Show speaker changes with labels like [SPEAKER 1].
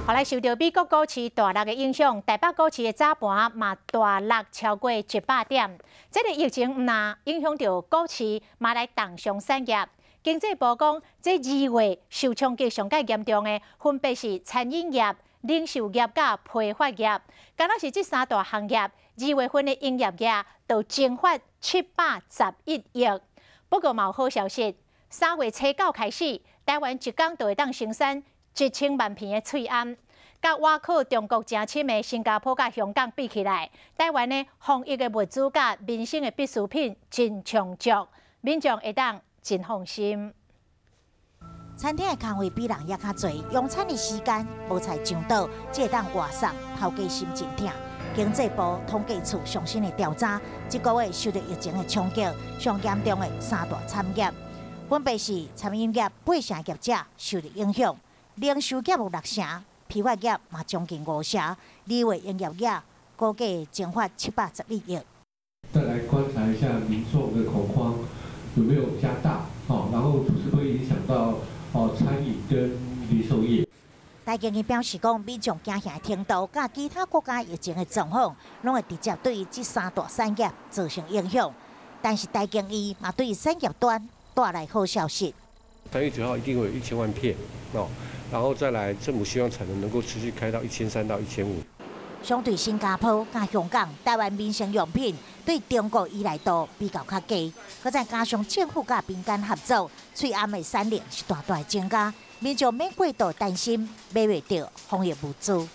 [SPEAKER 1] 后来受到美国股市大落的影响，台北股市的早盘嘛大落超过100点。这个疫情唔但影响到股市，嘛来重伤产业。经济部讲，这2月受冲击上界严重的，分别是餐饮业、零售业甲批发业。敢若是这3大行业，2月份的营业额就蒸发711亿。不过嘛有好消息，3月初9开始，台湾一天就会当生产1000万片的脆餡。甲外靠中国正深的新加坡甲香港比起来，台湾的防疫的物资甲民生的必需品真充足，民众会当真放心。
[SPEAKER 2] 餐厅的工位比人也较侪，用餐的时间无才上到，才会当外送，头家心真痛。经济部统计处上新的调查，这个月受到疫情的冲击，上严重的3大产业，分别是餐饮业8成业者受到影响，零售业有6成，批发业嘛将近5成。2月营业额估计蒸发711亿。
[SPEAKER 3] 再来观察一下民众的恐慌有没有加大，然后是不会影响到餐饮跟零售业。
[SPEAKER 2] 台经医表示讲，民众惊吓的程度，甲其他国家疫情的状况，拢会直接对这3大产业造成影响。但是台经医嘛对产业端带来好消息。
[SPEAKER 4] 3月9号一定会有1000万片然后再来，政府希望产能够持续开到1300到1500。
[SPEAKER 2] 相对新加坡、甲香港，台湾民生用品对中国依赖度比较较低，搁再加上政府甲民间合作，脆餡的产量是大大增加，民众免过度担心买袂到防疫物资。